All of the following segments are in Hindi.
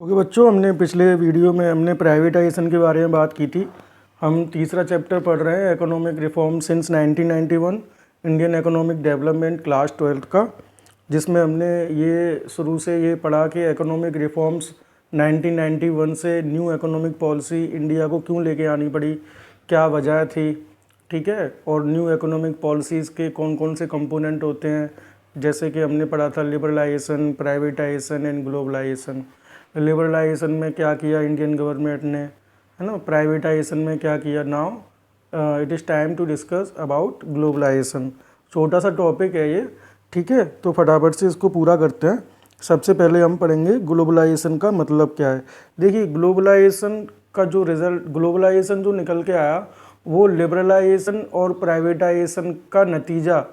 ओके बच्चों, हमने पिछले वीडियो में हमने प्राइवेटाइजेशन के बारे में बात की थी। हम तीसरा चैप्टर पढ़ रहे हैं economic reform since 1991 Indian economic development class 12th का, जिसमें हमने ये शुरू से ये पढ़ा कि इकोनॉमिक रिफॉर्म्स 1991 से न्यू इकोनॉमिक पॉलिसी इंडिया को क्यों लेके आनी पड़ी, क्या वजह थी, ठीक है। और न्यू इकोनॉमिक पॉलिसीज़ के कौन कौन से कंपोनेंट होते हैं, जैसे कि हमने पढ़ा था liberalisation, privatisation and globalisation. Liberalisation में क्या किया इंडियन गवर्नमेंट ने, है ना। प्राइवेटाइजेशन में क्या किया। Now it is time to discuss about globalisation. छोटा सा टॉपिक है ये, ठीक है। तो फटाफट से इसको पूरा करते हैं। सबसे पहले हम पढ़ेंगे ग्लोबलाइजेशन का मतलब क्या है। देखिए, ग्लोबलाइजेशन का जो रिजल्ट, ग्लोबलाइजेशन जो निकल के आया वो लिबरलाइजेशन और प्राइवेटाइजेशन का नतीजा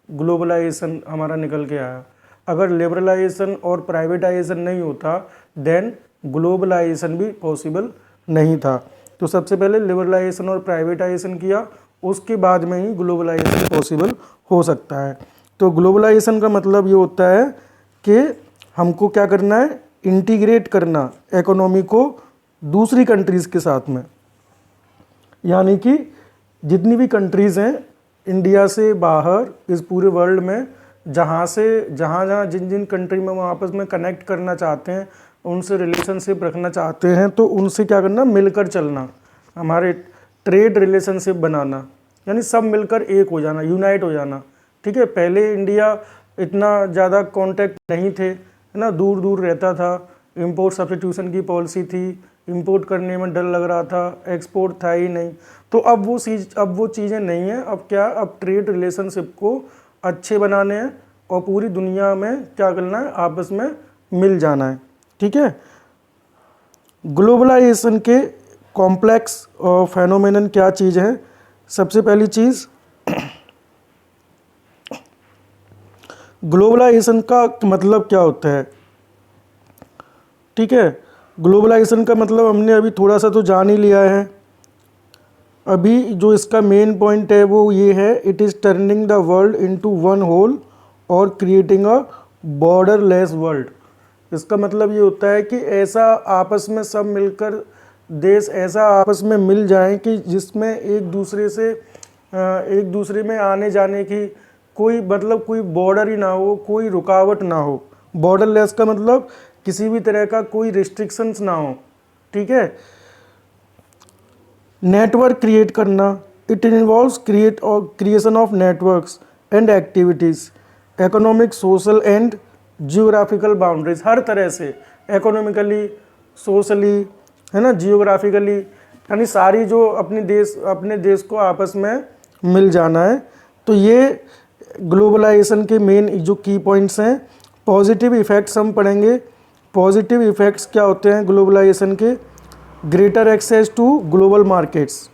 ग्लोबलाइजेशन हमारा निकल के आया। अगर लिबरलाइजेशन और प्राइवेटाइजेशन नहीं होता देन ग्लोबलाइजेशन भी पॉसिबल नहीं था। तो सबसे पहले लिबरलाइजेशन और प्राइवेटाइजेशन किया, उसके बाद में ही ग्लोबलाइजेशन पॉसिबल हो सकता है। तो ग्लोबलाइजेशन का मतलब ये होता है कि हमको क्या करना है, इंटीग्रेट करना इकोनॉमी को दूसरी कंट्रीज़ के साथ में। यानी कि जितनी भी कंट्रीज़ हैं इंडिया से बाहर इस पूरे वर्ल्ड में, जहाँ जहाँ जिन जिन कंट्री में वो आपस में कनेक्ट करना चाहते हैं, उनसे रिलेशनशिप रखना चाहते हैं, तो उनसे क्या करना, मिलकर चलना, हमारे ट्रेड रिलेशनशिप बनाना, यानी सब मिलकर एक हो जाना, यूनाइट हो जाना, ठीक है। पहले इंडिया इतना ज़्यादा कांटेक्ट नहीं थे, है ना, दूर दूर रहता था, इंपोर्ट सब्स्टिट्यूशन की पॉलिसी थी, इंपोर्ट करने में डर लग रहा था, एक्सपोर्ट था ही नहीं। तो अब वो चीज़ें नहीं हैं। अब क्या, अब ट्रेड रिलेशनशिप को अच्छे बनाने हैं और पूरी दुनिया में क्या करना है, आपस में मिल जाना है, ठीक है। ग्लोबलाइजेशन के कॉम्प्लेक्स फेनोमेनन क्या चीज़ है। सबसे पहली चीज़, ग्लोबलाइजेशन का मतलब क्या होता है, ठीक है। ग्लोबलाइजेशन का मतलब हमने अभी थोड़ा सा तो जान ही लिया है। अभी जो इसका मेन पॉइंट है वो ये है, it is turning the world into one whole और क्रिएटिंग अ बॉर्डरलेस वर्ल्ड। इसका मतलब ये होता है कि ऐसा आपस में सब मिलकर, देश ऐसा आपस में मिल जाएं कि जिसमें एक दूसरे में आने जाने की कोई मतलब कोई बॉर्डर ही ना हो, कोई रुकावट ना हो। बॉर्डरलेस का मतलब किसी भी तरह का कोई रिस्ट्रिक्शंस ना हो, ठीक है। नेटवर्क क्रिएट करना, it involves creation of networks and activities, economic, social and geographical boundaries, हर तरह से इकोनॉमिकली, सोशली, है ना, जियोग्राफिकली, यानी सारी जो अपने देश को आपस में मिल जाना है। तो ये ग्लोबलाइजेशन के मेन जो की पॉइंट्स हैं। पॉजिटिव इफ़ेक्ट्स हम पढ़ेंगे। पॉजिटिव इफ़ेक्ट्स क्या होते हैं ग्लोबलाइजेशन के। Greater access to global markets,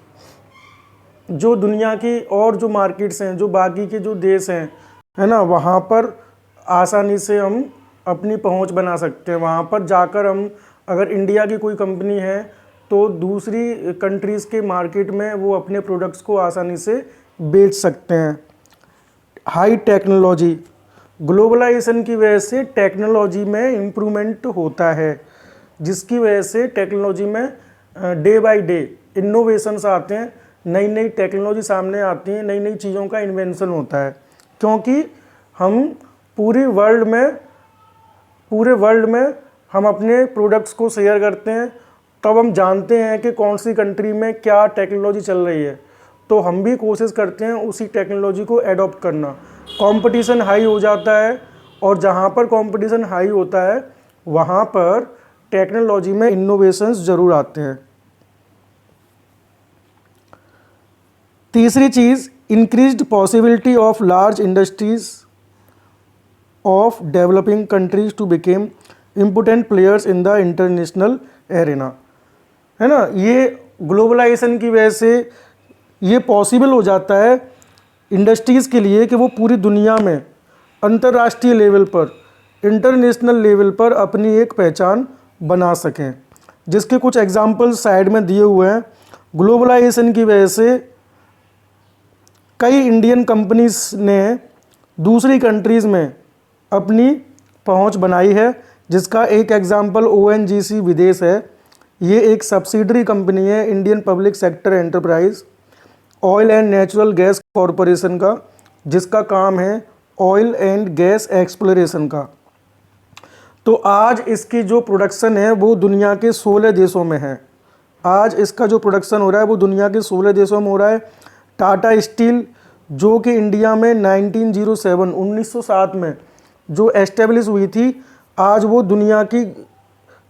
जो दुनिया की और जो मार्केट्स हैं, जो बाकी के जो देश हैं, है ना, वहाँ पर आसानी से हम अपनी पहुँच बना सकते हैं। वहाँ पर जाकर हम, अगर इंडिया की कोई कंपनी है तो दूसरी कंट्रीज़ के मार्केट में वो अपने प्रोडक्ट्स को आसानी से बेच सकते हैं। हाई टेक्नोलॉजी, ग्लोबलाइजेशन की वजह से टेक्नोलॉजी में इम्प्रूवमेंट होता है, जिसकी वजह से टेक्नोलॉजी में डे बाय डे इनोवेशंस आते हैं, नई नई टेक्नोलॉजी सामने आती हैं, नई नई चीज़ों का इन्वेंशन होता है। क्योंकि हम पूरे वर्ल्ड में हम अपने प्रोडक्ट्स को शेयर करते हैं, तब हम जानते हैं कि कौन सी कंट्री में क्या टेक्नोलॉजी चल रही है, तो हम भी कोशिश करते हैं उसी टेक्नोलॉजी को एडॉप्ट करना। कंपटीशन हाई हो जाता है, और जहाँ पर कंपटीशन हाई होता है वहाँ पर टेक्नोलॉजी में इनोवेशंस ज़रूर आते हैं। तीसरी चीज़, increased possibility of large industries of developing countries to became important players in the international arena, है ना। ये ग्लोबलाइजेशन की वजह से ये पॉसिबल हो जाता है इंडस्ट्रीज़ के लिए कि वो पूरी दुनिया में अंतर्राष्ट्रीय लेवल पर, इंटरनेशनल लेवल पर अपनी एक पहचान बना सकें। जिसके कुछ एग्जाम्पल्स साइड में दिए हुए हैं। ग्लोबलाइजेशन की वजह से कई इंडियन कंपनीज ने दूसरी कंट्रीज़ में अपनी पहुंच बनाई है, जिसका एक एग्जांपल ONGC विदेश है। ये एक सब्सिडरी कंपनी है Indian public sector enterprise oil and natural gas corporation का, जिसका काम है ऑयल एंड गैस एक्सप्लोरेशन का। तो आज इसकी जो प्रोडक्शन है वो दुनिया के 16 देशों में है। आज इसका जो प्रोडक्शन हो रहा है वो दुनिया के 16 देशों में हो रहा है। टाटा स्टील जो कि इंडिया में 1907 में जो एस्टेब्लिश हुई थी, आज वो दुनिया की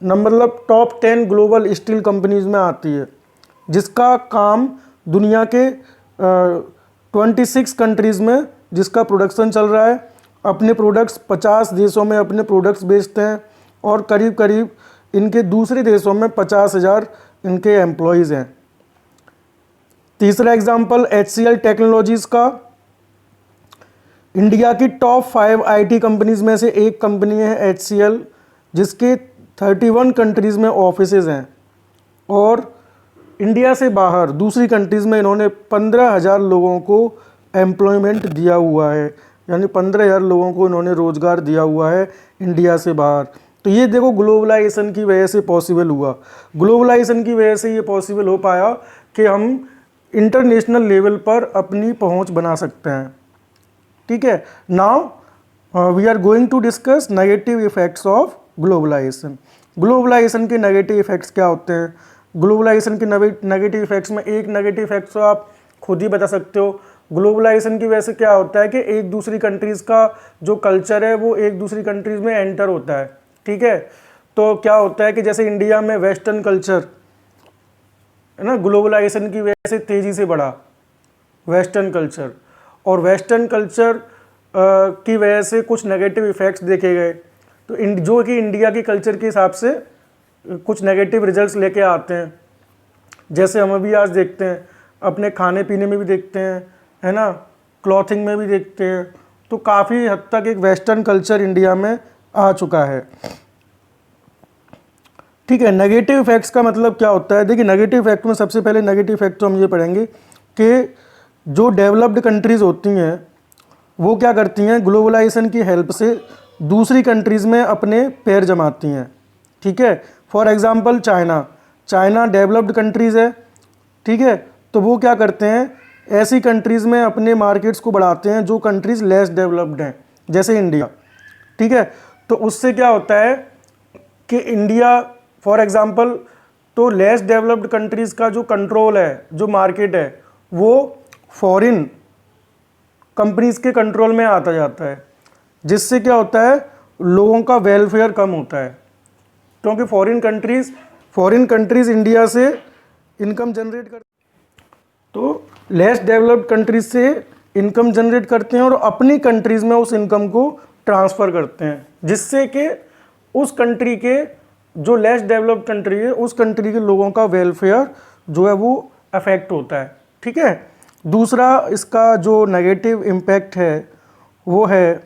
मतलब टॉप 10 ग्लोबल स्टील कंपनीज में आती है, जिसका काम दुनिया के 26 कंट्रीज़ में जिसका प्रोडक्शन चल रहा है। अपने प्रोडक्ट्स 50 देशों में अपने प्रोडक्ट्स बेचते हैं और करीब करीब इनके दूसरे देशों में 50,000 इनके एम्प्लॉयज़ हैं। तीसरा एग्जांपल HCL टेक्नोलॉजीज़ का। इंडिया की टॉप 5 IT कंपनीज़ में से एक कंपनी है HCL, जिसके 31 कंट्रीज़ में ऑफिसेज़ हैं और इंडिया से बाहर दूसरी कंट्रीज़ में इन्होंने 15,000 लोगों को एम्प्लॉयमेंट दिया हुआ है, यानी 15,000 लोगों को इन्होंने रोज़गार दिया हुआ है इंडिया से बाहर। तो ये देखो ग्लोबलाइजेशन की वजह से पॉसिबल हुआ। ग्लोबलाइजेशन की वजह से ये पॉसिबल हो पाया कि हम इंटरनेशनल लेवल पर अपनी पहुंच बना सकते हैं। ठीक है, now we are going to discuss negative effects of globalisation. Globalisation के नेगेटिव इफेक्ट्स क्या होते हैं? ग्लोबलाइजेशन के नेगेटिव इफेक्ट्स में एक नेगेटिव इफेक्ट्स तो आप खुद ही बता सकते हो। ग्लोबलाइजेशन की वजह से क्या होता है कि एक दूसरी कंट्रीज़ का जो कल्चर है वो एक दूसरी कंट्रीज़ में एंटर होता है। ठीक है, तो क्या होता है कि जैसे इंडिया में वेस्टर्न कल्चर है ना, ग्लोबलाइजेशन की वजह से तेज़ी से बढ़ा वेस्टर्न कल्चर, और वेस्टर्न कल्चर की वजह से कुछ नेगेटिव इफ़ेक्ट्स देखे गए। तो जो कि इंडिया की कल्चर के हिसाब से कुछ नेगेटिव रिजल्ट्स लेके आते हैं, जैसे हम अभी आज देखते हैं, अपने खाने पीने में भी देखते हैं, है ना, क्लॉथिंग में भी देखते हैं। तो काफ़ी हद तक एक वेस्टर्न कल्चर इंडिया में आ चुका है। ठीक है, नेगेटिव इफेक्ट्स का मतलब क्या होता है? देखिए, नेगेटिव इफेक्ट में सबसे पहले नेगेटिव इफेक्ट तो हम ये पढ़ेंगे कि जो डेवलप्ड कंट्रीज़ होती हैं वो क्या करती हैं, ग्लोबलाइजेशन की हेल्प से दूसरी कंट्रीज़ में अपने पैर जमाती हैं। ठीक है, for example China developed countries है। ठीक है, तो वो क्या करते हैं, ऐसी कंट्रीज़ में अपने मार्केट्स को बढ़ाते हैं जो कंट्रीज़ लेस डेवलप्ड हैं, जैसे इंडिया। ठीक है, तो उससे क्या होता है कि इंडिया फॉर एग्जांपल, तो लेस डेवलप्ड कंट्रीज़ का जो कंट्रोल है, जो मार्केट है, वो फॉरेन कंपनीज़ के कंट्रोल में आता जाता है, जिससे क्या होता है, लोगों का वेलफेयर कम होता है, क्योंकि फॉरेन कंट्रीज़ इंडिया से इनकम जनरेट कर, तो लेस डेवलप्ड कंट्रीज से इनकम जनरेट करते हैं और अपनी कंट्रीज़ में उस इनकम को ट्रांसफ़र करते हैं, जिससे कि उस कंट्री के जो लेस डेवलप्ड कंट्री है उस कंट्री के लोगों का वेलफेयर जो है वो अफेक्ट होता है। ठीक है, दूसरा इसका जो नेगेटिव इम्पैक्ट है वो है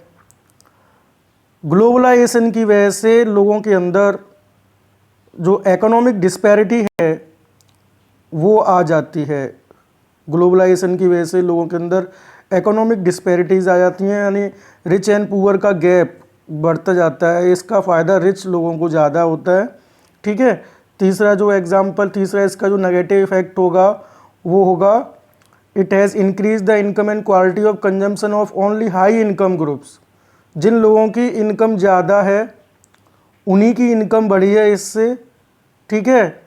ग्लोबलाइजेशन की वजह से लोगों के अंदर जो इकोनॉमिक डिस्पैरिटी है वो आ जाती है। ग्लोबलाइजेशन की वजह से लोगों के अंदर इकोनॉमिक डिस्पैरिटीज़ आ जाती हैं, यानी रिच एंड पुअर का गैप बढ़ता जाता है। इसका फ़ायदा रिच लोगों को ज़्यादा होता है। ठीक है, तीसरा इसका जो नेगेटिव इफेक्ट होगा वो होगा, it has increase the income and quality of consumption of only high income groups. जिन लोगों की इनकम ज़्यादा है उन्हीं की इनकम बढ़ी है इससे। ठीक है,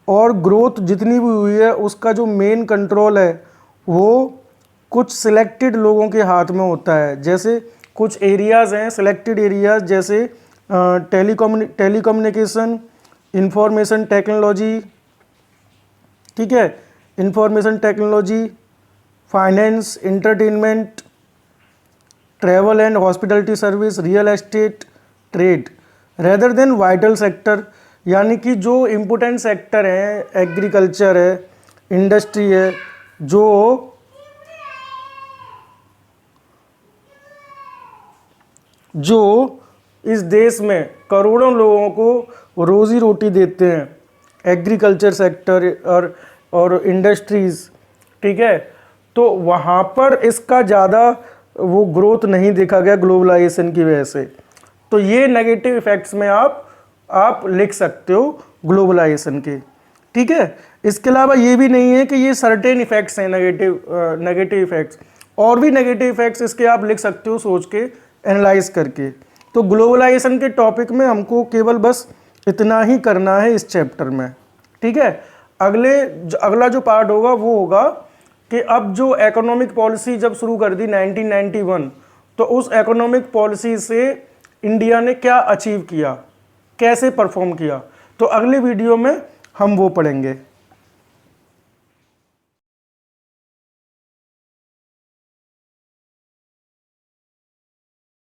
और ग्रोथ जितनी भी हुई है उसका जो मेन कंट्रोल है वो कुछ सिलेक्टेड लोगों के हाथ में होता है। जैसे कुछ एरियाज़ हैं, सिलेक्टेड एरियाज़, जैसे टेलीकम्युनिकेशन, इंफॉर्मेशन टेक्नोलॉजी, ठीक है, information technology, finance, entertainment, travel and hospitality service, real estate, trade, rather than vital sector. यानी कि जो इम्पोर्टेंट सेक्टर है, एग्रीकल्चर है, इंडस्ट्री है, जो इस देश में करोड़ों लोगों को रोज़ी रोटी देते हैं, एग्रीकल्चर सेक्टर और इंडस्ट्रीज़। ठीक है, तो वहाँ पर इसका ज़्यादा वो ग्रोथ नहीं देखा गया ग्लोबलाइजेशन की वजह से। तो ये नेगेटिव इफेक्ट्स में आप लिख सकते हो ग्लोबलाइजेशन के, ठीक है। इसके अलावा ये भी नहीं है कि ये सर्टेन इफेक्ट्स हैं नेगेटिव इफेक्ट्स, और भी नेगेटिव इफेक्ट्स इसके आप लिख सकते हो सोच के, एनालाइज करके। तो ग्लोबलाइजेशन के टॉपिक में हमको केवल बस इतना ही करना है इस चैप्टर में, ठीक है। अगला जो पार्ट होगा वो होगा कि अब जो इकोनॉमिक पॉलिसी जब शुरू कर दी 1991, तो उस इकोनॉमिक पॉलिसी से इंडिया ने क्या अचीव किया, कैसे परफॉर्म किया, तो अगले वीडियो में हम वो पढ़ेंगे।